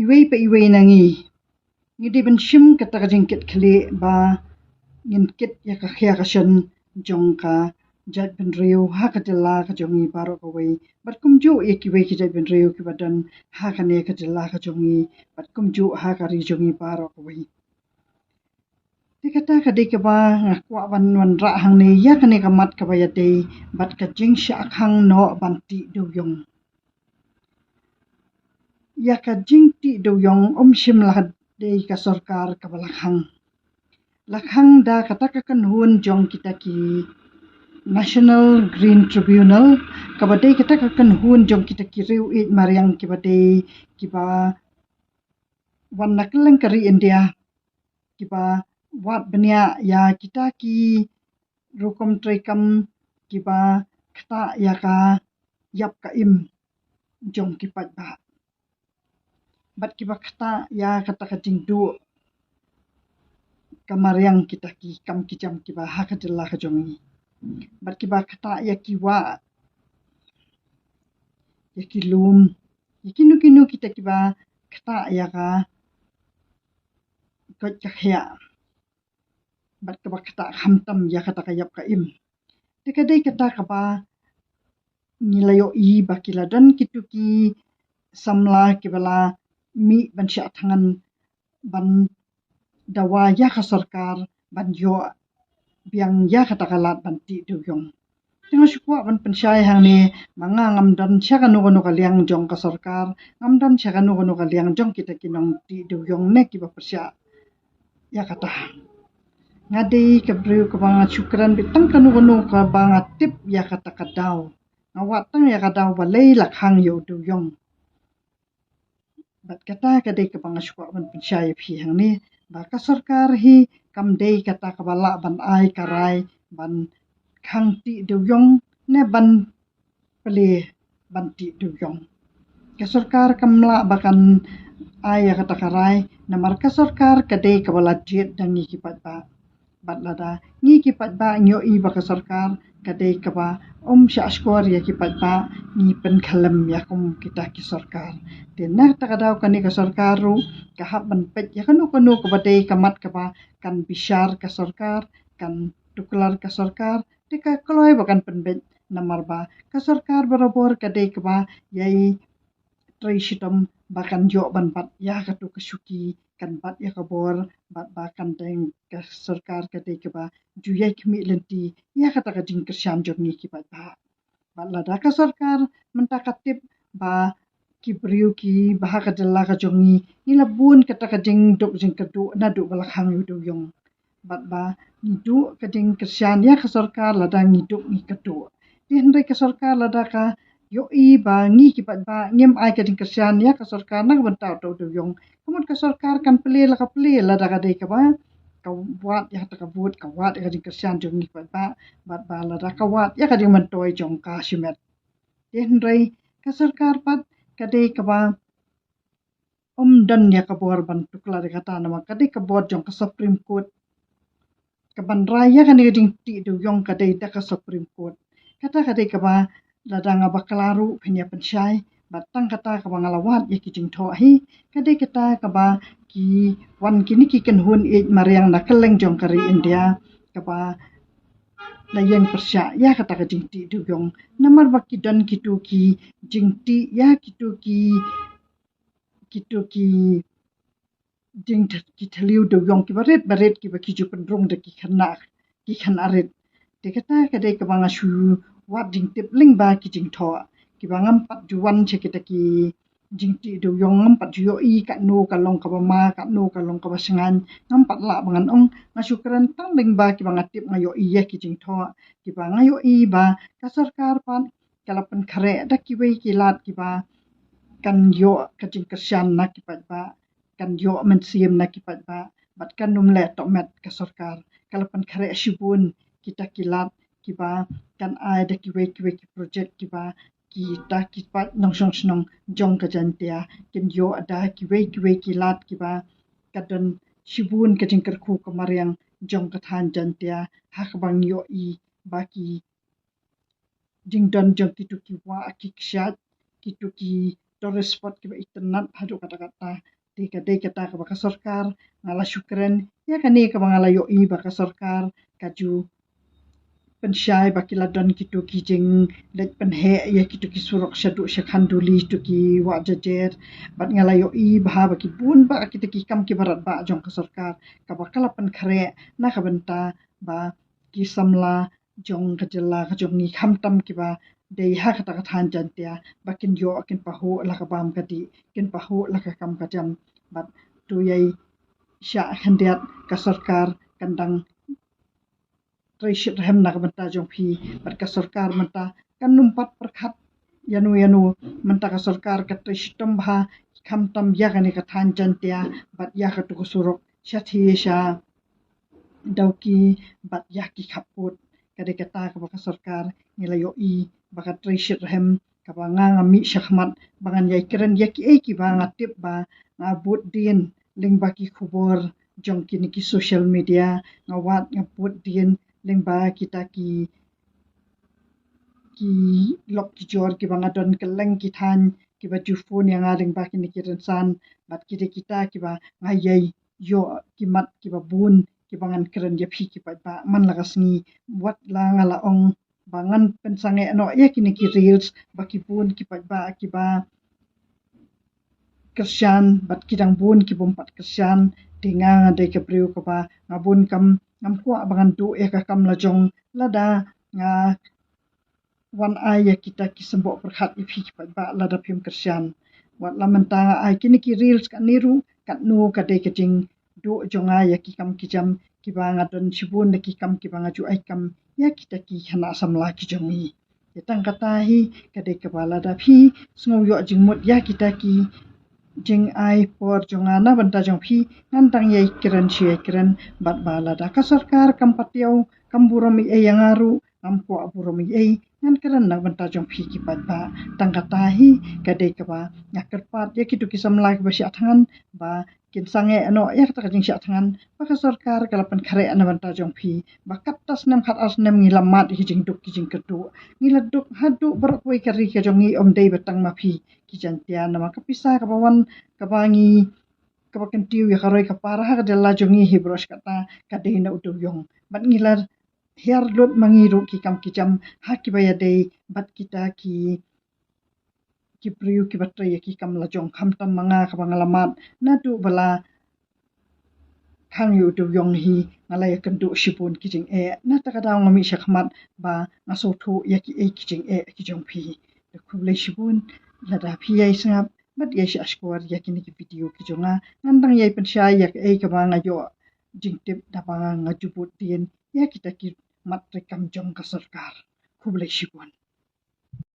iwei pa iwei nangi ngidi ban shim kata ka jingkit khli ba ngin kit ya ka khya ka shan jong ka jat ban riu ha ka dilla ka jongi baro ka wei bat kum ju e ki wei ki jat ban riu ki badan ha ka ne ka dilla ka jongi bat kum ju ha ka ri jongi baro ka wei dikata ka dik ba ngakwa ban wan ra hang ne ya ka ne ka mat ka ba ya dei bat ka jing sha khang no ban ti du yong ya ka jing ti du yong shim la dei ka sarkar ka ba lakhang da kata ka kan hun jong kita ki National Green Tribunal kabadai kita ka kan hun jong kita ki riu it mariang ki badai ki ba wan nakleng kari India ki ba wat benia ya kita ki rukom trekam ki ba kata ya ka yap ka im jong ki pat ba bat ki ba kata ya kata ka jingdu kamariang kita ki kam ki jam ki ba ha ka dilla ka jongi bat ki ba kata ya ki wa ya ki lum ya kinu kita ki ba kata ya ka kot ka khya bat ka ba kata hamtam ya kata ka yap ka im dekadai kata ka ba nilayo i ba kiladan kitu ki samla ki bala mi ban sha thangan ban dawa ya ka sarkar ban yo biang ya kata kalat ban ti du yong tengah syukwa ban pensyai hang ni manga ngamdan sya ka no ka liang jong ka sarkar ngamdan sya ka no ka liang jong kita kinong ti du yong ne ki ba persya ya kata ngadei ka briu ka banga syukran bitang ka no ka banga tip ya kata kadau ngawat tang ya kadau balai lakhang yo du yong bat kata kadai ka banga syukwa ban pensyai phi hang ni ba ka sarkar hi kam dei kata ka bala ban ai karai ban khang ti du yong ne ban pele ban ti du yong ka sarkar kamla bakan ai kata karai namar ka sarkar kadai ka bala jet dangi ki pat ba bat lada ngi ki pat ba nyo i ba ka sarkar kadai ka ba sya skor ya ki pat ba ni pen khalam ya kum kita ki sarkar na ta kadau ka ni ka sarkar ru ka hab ban pet ya kanu ka badai ka mat ka ba kan bishar ka sarkar kan tuklar ka sarkar tika kloi bakan penbet namar ba ka sarkar barabor ka dei ka ba yai trai shitam bakan jo ban bat ya ka tu ka syuki kan bat ya ka bor bat bakan deng ka sarkar ka dei ka ba ju yai khmi lenti ya ka ta ka jing kersyam jok ni ki bat ba bat lada ka sarkar menta katip ba ki briu ki bah ka dalla ka jongi ni labun ka ta ka jing dok jing ka du na du balakhang yu du yong bat ba ngidu ka jing kersyan ya ka sarkar lada ngiduk ni ka du di hendai ka sarkar lada ka yo i ba ngi ki bat ba ngem ai ka jing kersyan ya ka sarkar nak bentau du du yong kemun ka sarkar kan pele la ka pele lada ka dei ka ba ka wat ya ta ka but ka wat ka jing kersyan jong ni bat ba lada ka wat ya ka jing mentoi jong ka shimet di hendai ka sarkar pat ka dei ka ba dan ya ka bor ban tukla de kata nama ka dei ka bor jong ka supreme court ka ban raya ka ni ding ti du yong ka dei da ka supreme court kata ka dei ka ba lada nga baklaru phenya pensyai batang kata ka bangalawat ya ki jing tho hi ka dei kata ka ba ki wan kini ki kan hun e mariang na keleng jong kari India ka ba layang persya ya kata ka jing ti du yong namar ba ki dan kitu ki jing ti ya kitu ki jing ki thaliu du yong ki baret ki ba ki ju pendrong de ki khan aret de kata ka dei ka banga shu wat jing tip ling ba ki jing tho ki bangam pat juwan che kita ki jing ti du yong ngam pat ju yo i ka no ka long ka ba ma ka no ka long ka ba sengan ngam pat la bangan ong na syukran tang ling ba ki banga tip ngayo i ya ki jing tho ki ba ngayo i ba ka sarkar pan kalapan khare da ki wei ki lat ki ba kan yo ka jing kersyan na ki pat ba kan yo men siem na ki pat ba bat kan num le to met ka sarkar kalapan khare shibun kita kilat ki ba kan ai da ki wei ki project ki ba kita ki pat nong snong jong ka jantia kin yo ada ki wei ki lat ki ba kadon shibun ka jing kerku ka mariang jong ka than jantia ha ka bang yo i ba ki jing don jong ki tu ki wa ki kshat ki tu ki tourist spot kiba itanat hadu kata-kata di kadai kata ka baka sarkar ngala syukran ya kani ka ngala yoi baka sarkar kaju pensyai baki ladon kitu kijing let penhe ya kitu ki surok syadu syakhanduli tu ki wa jajet bat ngala yoi bah baki bun ba kita ki kam ki barat ba jong ka sarkar ka bakala pen khare na ka benta ba ki samla jong ka jela ka jong ni kham tam ki ba dei ha kata ka than jan tia bakin yo akin pahu la ka bam kadi kin pahu la ka kam ka jam bat tu yai sya khandiat ka sarkar kandang Rashid Rahim nak benta jong phi bat ka sarkar menta kan numpat perkhat yanu menta ka sarkar ka tristom bha kham tam ya kani ka than jan tia bat ya ka tu surok syathi sya dauki bat ya ki khaput kade kata ka baka sarkar ngilayo i baka Rashid Rahim ka banga ngami syahmat bangan yai keren ya ki ki ba ngatip ba ngabut din ling baki khubor jong kini ki social media ngawat ngabut din ling ba kita ki lok ki jor ki banga don keleng ki than ki ba ju phone yang aling ba kini ki rensan bat kita ki ba ngayai yo ki mat ki ba bun ki bangan keren ya phi ki ba man lagas ni buat la ngala ong bangan pensange no ya kini ki reels ba ki bun ki ba kersian bat kidang bun ki bompat kersian tinga de ke priu ko ba ngabun kam ngam kwa bangan du ya ka kam lajong lada nga wan ai ya kita ki sembo perkhat i phi ba lada phim kersian wat lamenta ai kini ki reels ka niru kat nu ka de ke jing du jonga ya ki kam ki jam ki ba ngadon sibun de ki kam ki ba ngaju ai kam ya kita ki khana samla ki jongi tang kata hi ka de ke bala da phi sngo yo jing mut ya kita ki jing ai por jongana banta jong phi ngan tang yai kiran shi kiran bat bala da ka sarkar kam patiau kam buromi e yangaru kam ko buromi e ngan kiran na banta jong phi ki bat ba tang kata hi ka de ka ba ngakar pat ya kitu kisam lai ba sya thangan ba kin sange ano ya kata jing sya thangan ba ka sarkar kalapan khare ana banta jong phi ba katas nam khat as nam ngilamat hi jing duk ki jing ketu ngiladuk hadu barak wai kari ka jongi om dei batang ma phi ki jantia nama kapisa ka bawan ka bangi ka bakan tiu ya karoi ka parah ka dalla jongi hibros kata ka deina udu yong bat ngilar hiar lot mangiru ki kam ki jam ha ki baya dei bat kita ki priu ki batrai ki kam la jong kham tam manga ka bangalamat na tu bala khang yu tu yong hi ngalai kan du shibun ki jing e na ta ka daw ngami shakhmat ba ngaso thu ya ki e ki jing e ki jong phi de khuble shibun la da phi ai sangap bat ye shashkwar ya ki ni ki video ki jonga ngandang ye pen sha ya e ka ba ngayo jing tip da ba ngajubut tin ya kita ki mat rekam jong ka sarkar khuble shibun